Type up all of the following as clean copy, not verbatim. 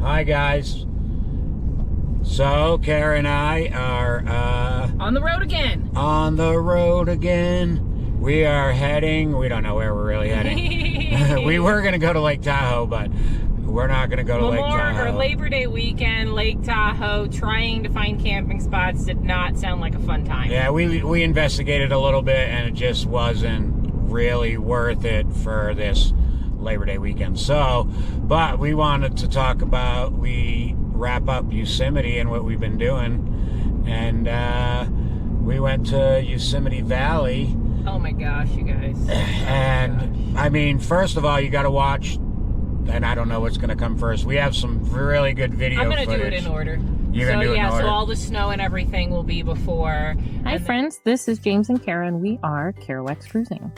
Hi guys. So Kara and I are on the road again. On the road again. We are heading. We don't know where we're really heading. We were gonna go to Lake Tahoe, but we're not gonna go to Lake Tahoe. Or Labor Day weekend, Lake Tahoe. Trying to find camping spots did not sound like a fun time. Yeah, we investigated a little bit, and it just wasn't really worth it for this Labor Day weekend. So, but we wanted to talk about, we wrap up Yosemite and what we've been doing, and we went to Yosemite Valley. Oh my gosh, you guys. And I mean, first of all, you got to watch, and I don't know what's going to come first. We have some really good video footage. I'm going to do it in order. You're going to do it in order? So all the snow and everything will be before. Hi friends, this is James and Kara, and we are Kerouacs Cruising.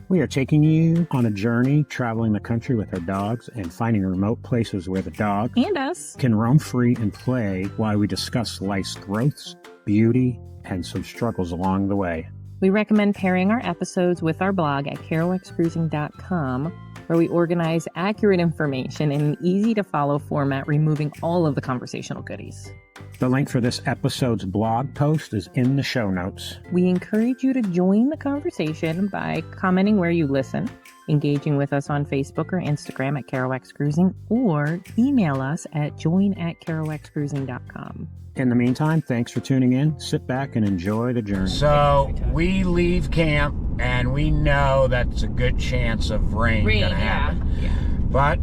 We are taking you on a journey, traveling the country with our dogs and finding remote places where the dog and us can roam free and play while we discuss life's growths, beauty, and some struggles along the way. We recommend pairing our episodes with our blog at kerouacscruising.com, where we organize accurate information in an easy-to-follow format, removing all of the conversational goodies. The link for this episode's blog post is in the show notes. We encourage you to join the conversation by commenting where you listen, engaging with us on Facebook or Instagram at Kerouacs Cruising, or email us at join@kerouacscruising.com. In the meantime, thanks for tuning in. Sit back and enjoy the journey. So we leave camp, and we know that's a good chance of rain going to happen. Yeah. But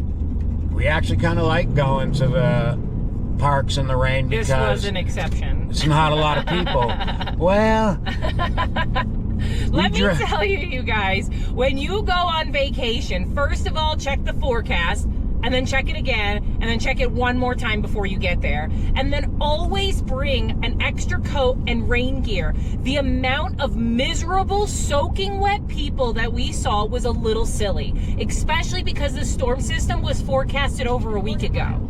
we actually kind of like going to the parks in the rain because this was an exception. It's not a lot of people. Well, let me tell you guys, when you go on vacation, first of all, check the forecast, and then check it again, and then check it one more time before you get there. And then always bring an extra coat and rain gear. The amount of miserable, soaking wet people that we saw was a little silly, especially because the storm system was forecasted over a week ago.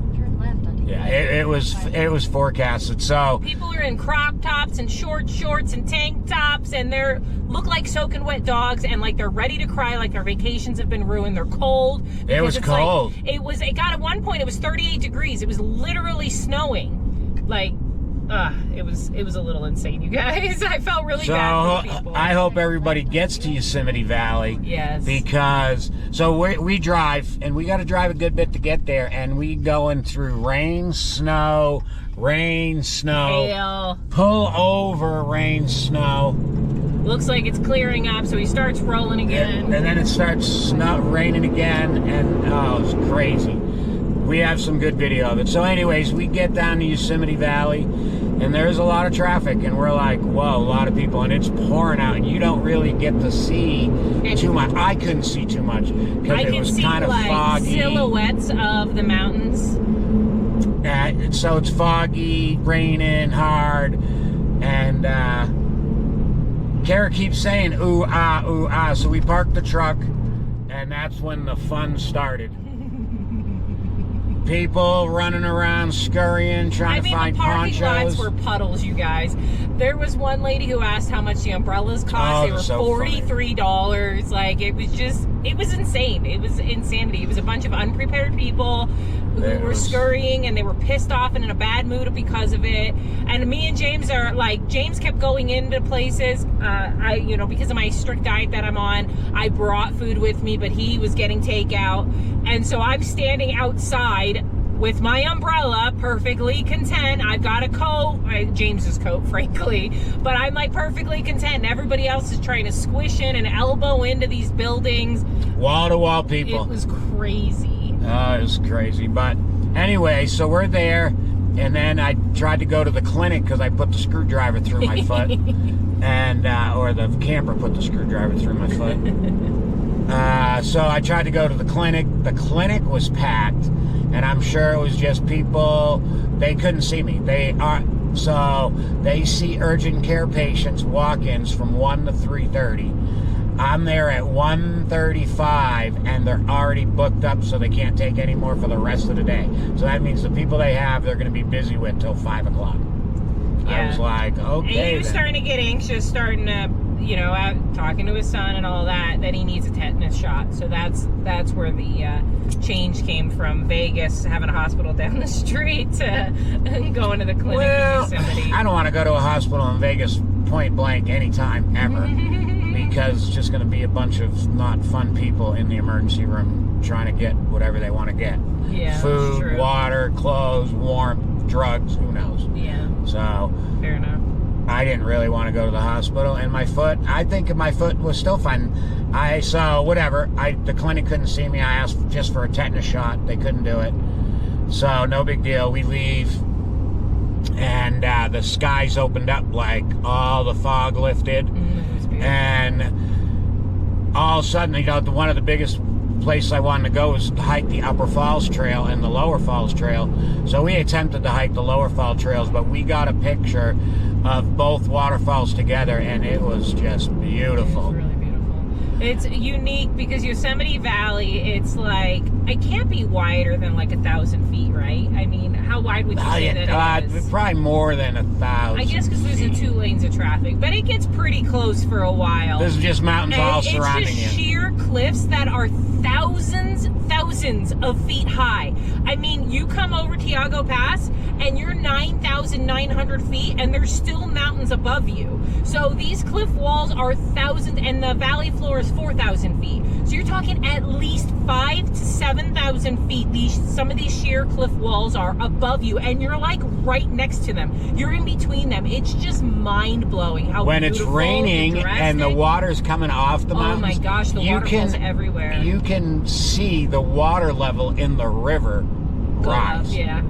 Yeah, it was forecasted. So people are in crop tops and short shorts and tank tops, and they look like soaking wet dogs, and like they're ready to cry, like their vacations have been ruined. They're cold. It was cold. Like, it got at one point, it was 38 degrees. It was literally snowing. Like, it was a little insane, you guys. I felt really bad for people. I hope everybody gets to Yosemite Valley. Yes. Because, so we drive, and we got to drive a good bit to get there, and we going through rain, snow, hail, pull over, rain, snow. Looks like it's clearing up, so he starts rolling again. And then it starts raining again, and it's crazy. We have some good video of it. So anyways, we get down to Yosemite Valley, and there's a lot of traffic, and we're like, whoa, a lot of people, and it's pouring out, and you don't really get to see too much. I couldn't see too much because it was kind of foggy. Silhouettes of the mountains. So it's foggy, raining hard, and Kara keeps saying, ooh, ah. So we parked the truck, and that's when the fun started. People running around, scurrying, trying to find ponchos. The parking lots were puddles, you guys. There was one lady who asked how much the umbrellas cost. They were $43. Like, it was insane. It was insanity. It was a bunch of unprepared people who were scurrying, and they were pissed off and in a bad mood because of it. And me and James are like, James kept going into places. Because of my strict diet that I'm on, I brought food with me, but he was getting takeout. And so I'm standing outside with my umbrella, perfectly content. I've got a coat, James's coat, frankly, but I'm like perfectly content. And everybody else is trying to squish in and elbow into these buildings. Wall-to-wall people. It was crazy. It was crazy. But anyway, so we're there, and then I tried to go to the clinic because I put the screwdriver through my foot, and or the camper put the screwdriver through my foot. So I tried to go to the clinic. The clinic was packed, and I'm sure it was just people, they couldn't see me. So they see urgent care patients, walk-ins from 1 to 3:30. I'm there at 1:35, and they're already booked up, so they can't take any more for the rest of the day. So that means the people they have, they're going to be busy with till 5 o'clock. Yeah. I was like, okay. And you're starting to get anxious, starting to you know, talking to his son and all that he needs a tetanus shot. So that's where the change came from Vegas, having a hospital down the street, to going to the clinic in Yosemite. I don't want to go to a hospital in Vegas point blank anytime ever because it's just going to be a bunch of not fun people in the emergency room trying to get whatever they want to get. Yeah, food, water, clothes, warmth, drugs, who knows. Yeah. So fair enough. I didn't really want to go to the hospital, and my foot, I think my foot was still fine. The clinic couldn't see me. I asked just for a tetanus shot. They couldn't do it. So no big deal. We leave, and the skies opened up, like all the fog lifted, and all of a sudden, you know, one of the biggest places I wanted to go was to hike the Upper Falls Trail and the Lower Falls Trail. So we attempted to hike the Lower Falls Trails, but we got a picture of both waterfalls together, and it was just beautiful. It was really beautiful. It's unique because Yosemite Valley, it's like, it can't be wider than like 1,000 feet, right? I mean, how wide would you say that it is? Probably more than 1,000. I guess because there's the 2 lanes of traffic, but it gets pretty close for a while. There's just mountains all surrounding you. It's just sheer cliffs that are thousands of feet high. I mean, you come over Tioga Pass and you're 9,900 feet and there's still mountains above you. So these cliff walls are thousands, and the valley floor is 4,000 feet. So you're talking at least 5,000 to 7,000 feet. Some of these sheer cliff walls are above you, and you're like right next to them. You're in between them. It's just mind-blowing how when it's raining and the water's coming off the mountains. Oh my gosh, the waterfalls everywhere. You can see the water level in the river rise. Yeah.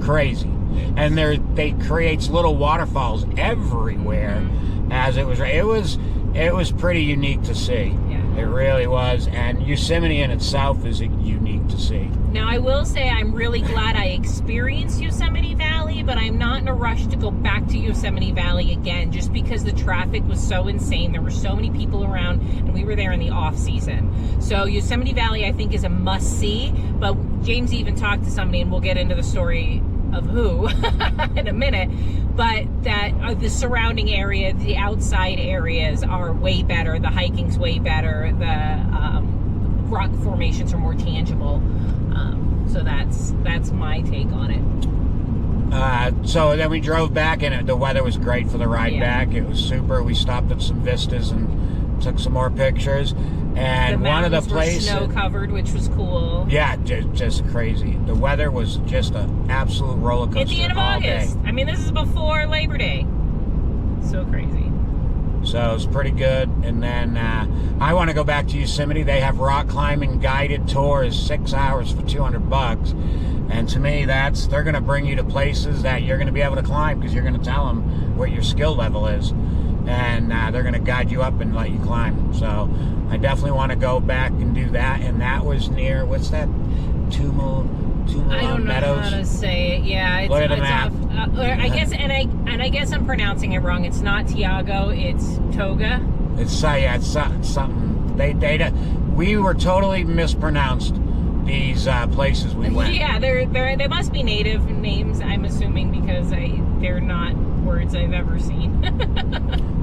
Crazy. And they creates little waterfalls everywhere. As it was pretty unique to see. Yeah. It really was. And Yosemite in itself is unique to see. Now, I will say I'm really glad I experienced Yosemite Valley, but I'm not in a rush to go back to Yosemite Valley again, just because the traffic was so insane. There were so many people around, and we were there in the off season. So Yosemite Valley, I think, is a must-see, but James even talked to somebody, and we'll get into the story of who in a minute, but that the surrounding area, the outside areas are way better. The hiking's way better. The rock formations are more tangible. So that's my take on it. So then we drove back, and the weather was great for the ride back. It was super. We stopped at some vistas and took some more pictures. And one of the places snow covered, which was cool. Yeah, just crazy. The weather was just an absolute roller coaster. At the end of August. I mean, this is before Labor Day. So crazy. So it's pretty good. And then I want to go back to Yosemite. They have rock climbing guided tours, 6 hours for $200. And to me, they're going to bring you to places that you're going to be able to climb, because you're going to tell them what your skill level is. And they're going to guide you up and let you climb. So I definitely want to go back and do that. And that was near, what's that? Tumul I don't know Meadows? How to say it. Yeah, it's, look at the it's map. I guess, and I guess I'm pronouncing it wrong. It's not Tiago. It's Toga. It's something. We were totally mispronounced these places we went. Yeah, they must be native names, I'm assuming, because they're not words I've ever seen.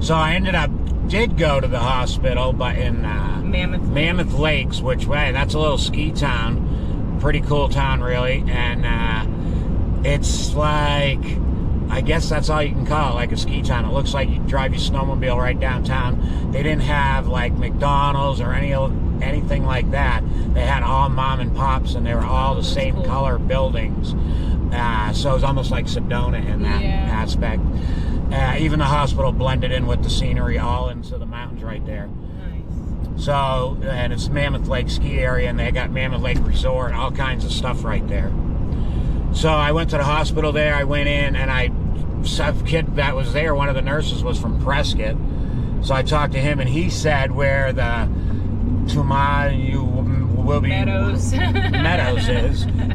So I did go to the hospital, but in Mammoth Lakes, which that's a little ski town. Pretty cool town, really. And it's like, I guess that's all you can call it, like a ski town. It looks like you drive your snowmobile right downtown. They didn't have like McDonald's or anything like that. They had all mom and pops, and they were all the same color buildings. So it was almost like Sedona in that aspect. Even the hospital blended in with the scenery, all into the mountains right there. So, and it's Mammoth Lake ski area, and they got Mammoth Lake Resort, all kinds of stuff right there. So I went to the hospital there. I went in, and some kid that was there, one of the nurses, was from Prescott. So I talked to him, and he said where the Meadows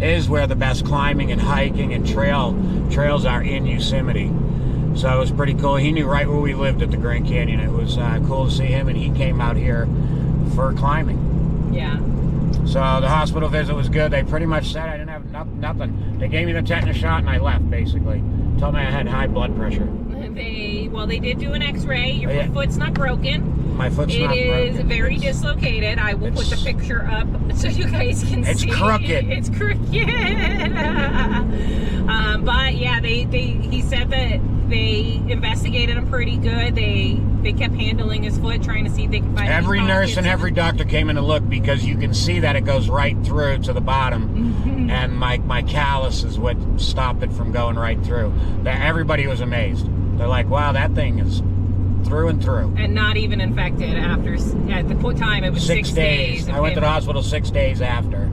is where the best climbing and hiking and trails are in Yosemite. So it was pretty cool. He knew right where we lived at the Grand Canyon. It was cool to see him, and he came out here for climbing. Yeah. So the hospital visit was good. They pretty much said I didn't have nothing. They gave me the tetanus shot, and I left, basically. Told me I had high blood pressure. They did do an X-ray. Your foot's not broken. My foot's not broken. It is very dislocated. I will put the picture up so you guys can see. It's crooked. It's crooked. But yeah, he said that they investigated him pretty good. They kept handling his foot, trying to see if they could find every nurse and every doctor came in to look, because you can see that it goes right through to the bottom, and my callus is what stopped it from going right through. Everybody was amazed. They're like, wow, that thing is through and through. And not even infected at the time. It was 6 days. I went to the hospital 6 days after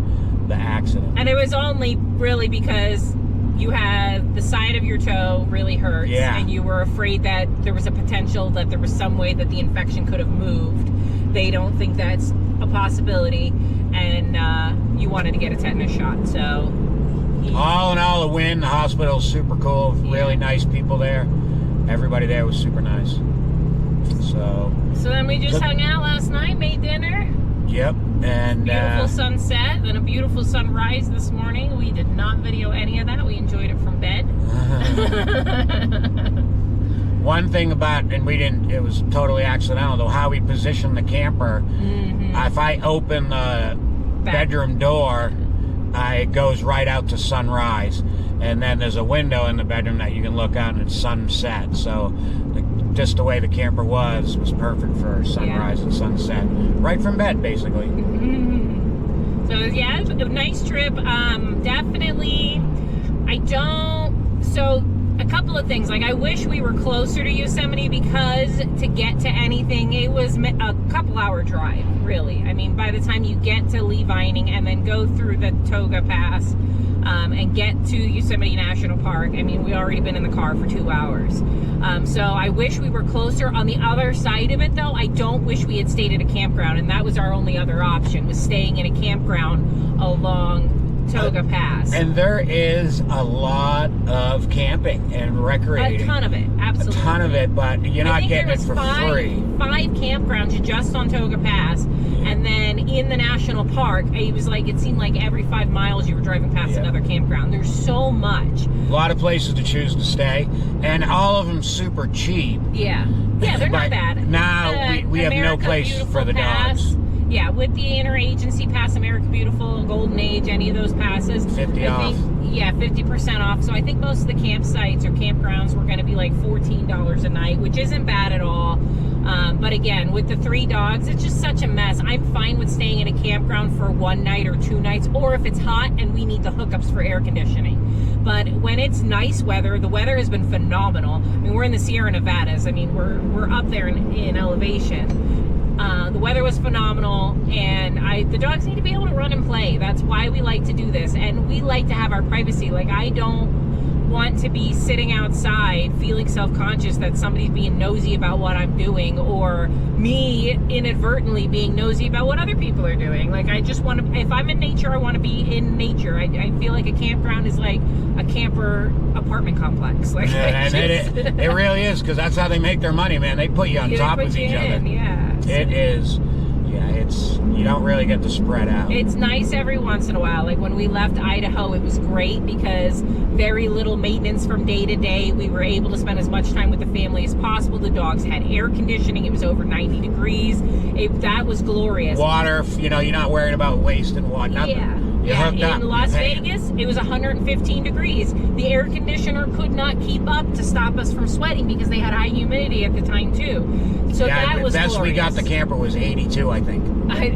the accident. And it was only really because you had the side of your toe really hurts, and you were afraid that there was a potential that there was some way that the infection could have moved. They don't think that's a possibility, and you wanted to get a tetanus shot. So all in all, a win. The hospital's super cool. Really nice people there. Everybody there was super nice. So then we just hung out last night, made dinner. Yep. And beautiful sunset, then a beautiful sunrise this morning. We did not video any of that. We enjoyed it from bed. One thing about, and we didn't, it was totally accidental though, how we positioned the camper. If I open the bedroom door, it goes right out to sunrise. And then there's a window in the bedroom that you can look out and it's sunset. So just the way the camper was perfect for sunrise and sunset. Right from bed, basically. So yeah, it was a nice trip. Definitely, so a couple of things. Like, I wish we were closer to Yosemite, because to get to anything, it was a couple hour drive, really. I mean, by the time you get to Lee Vining and then go through the Tioga Pass, and get to Yosemite National Park, I mean, we already been in the car for 2 hours. So I wish we were closer. On the other side of it, though, I don't wish we had stayed at a campground, and that was our only other option, was staying in a campground along Tioga Pass. And there is a lot of camping and recreating. A ton of it, absolutely. A ton of it, but you're not getting it for free. 5 campgrounds just on Tioga Pass, and then in the national park, it seemed like every 5 miles you were driving past another campground. There's so much. A lot of places to choose to stay, and all of them super cheap. Yeah, they're not bad. Now we have no place for the dogs. Yeah, with the Interagency Pass, America Beautiful, Golden Age, any of those passes. 50 off. 50% off. So I think most of the campsites or campgrounds were going to be like $14 a night, which isn't bad at all. But again, with the 3 dogs, it's just such a mess. I'm fine with staying in a campground for 1 night or 2 nights, or if it's hot and we need the hookups for air conditioning. But when it's nice weather, the weather has been phenomenal. I mean, we're in the Sierra Nevadas. I mean, we're up there in elevation. The weather was phenomenal, and the dogs need to be able to run and play. That's why we like to do this, and we like to have our privacy. Like, I don't want to be sitting outside feeling self-conscious that somebody's being nosy about what I'm doing, or me inadvertently being nosy about what other people are doing. Like, I just want to, if I'm in nature, I want to be in nature. I feel like a campground is like a camper apartment complex. Like, it really is, because that's how they make their money, man. They put you on top of each other. It is. You don't really get to spread out. It's nice every once in a while. Like, when we left Idaho, it was great because very little maintenance from day to day. We were able to spend as much time with the family as possible. The dogs had air conditioning. It was over 90 degrees. That was glorious. Water, you're not worried about wasting water. In Las Vegas, it was 115 degrees. The air conditioner could not keep up to stop us from sweating because they had high humidity at the time too. So that was the best glorious. We got the camper was 82, I think.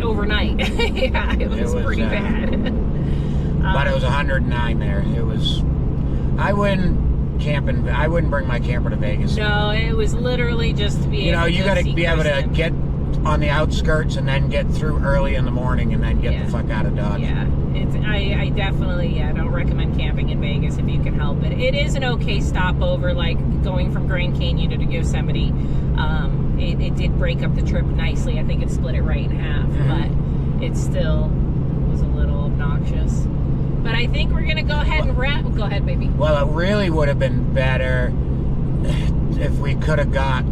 Overnight. It was pretty bad. But it was 109 there. It was. I wouldn't bring my camper to Vegas. No, it was literally just to be. You got to be able to get on the outskirts and then get through early in the morning and then get the fuck out of Dodge. Yeah, I definitely don't recommend camping in Vegas if you can help it. It is an okay stopover, like going from Grand Canyon to Yosemite. It did break up the trip nicely. I think it split it right in half, but it still was a little obnoxious. But I think we're gonna go ahead and wrap. Go ahead, baby. Well, it really would have been better if we could have got.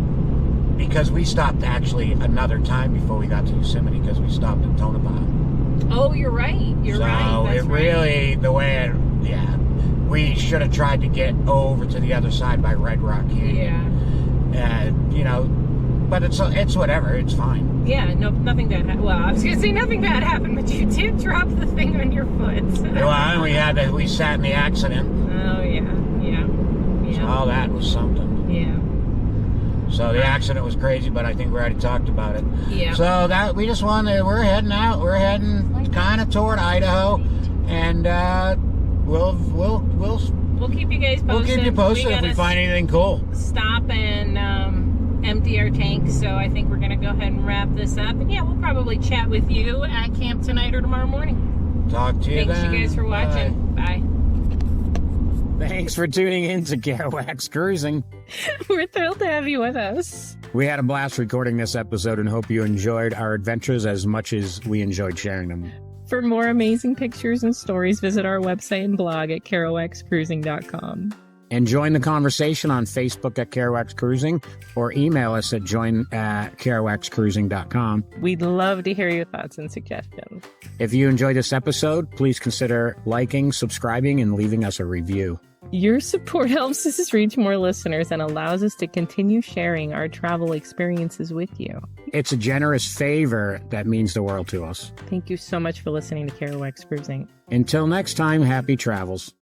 Because we stopped actually another time before we got to Yosemite, because we stopped in Tonopah. Oh, you're right. You're right. So it really, the way it, we should have tried to get over to the other side by Red Rock Canyon. Yeah. But it's whatever. It's fine. Yeah, nothing bad happened. Well, I was going to say nothing bad happened, but you did drop the thing on your foot. Well, and we sat in the accident. Oh, yeah. So all that was something. Yeah. So the accident was crazy, but I think we already talked about it. Yeah. So that we're heading out. We're heading kind of toward Idaho, and we'll keep you guys posted. We'll keep you posted if we find anything cool. Stop and empty our tank. So I think we're gonna go ahead and wrap this up. And yeah, we'll probably chat with you at camp tonight or tomorrow morning. Talk to you then. Thanks you guys for watching. Bye. Thanks for tuning in to Kerouacs Cruising. We're thrilled to have you with us. We had a blast recording this episode and hope you enjoyed our adventures as much as we enjoyed sharing them. For more amazing pictures and stories, visit our website and blog at kerouacscruising.com. And join the conversation on Facebook at Kerouacs Cruising or email us at join@kerouacscruising.com. We'd love to hear your thoughts and suggestions. If you enjoyed this episode, please consider liking, subscribing, and leaving us a review. Your support helps us reach more listeners and allows us to continue sharing our travel experiences with you. It's a generous favor that means the world to us. Thank you so much for listening to Kerouacs Cruising. Until next time, happy travels.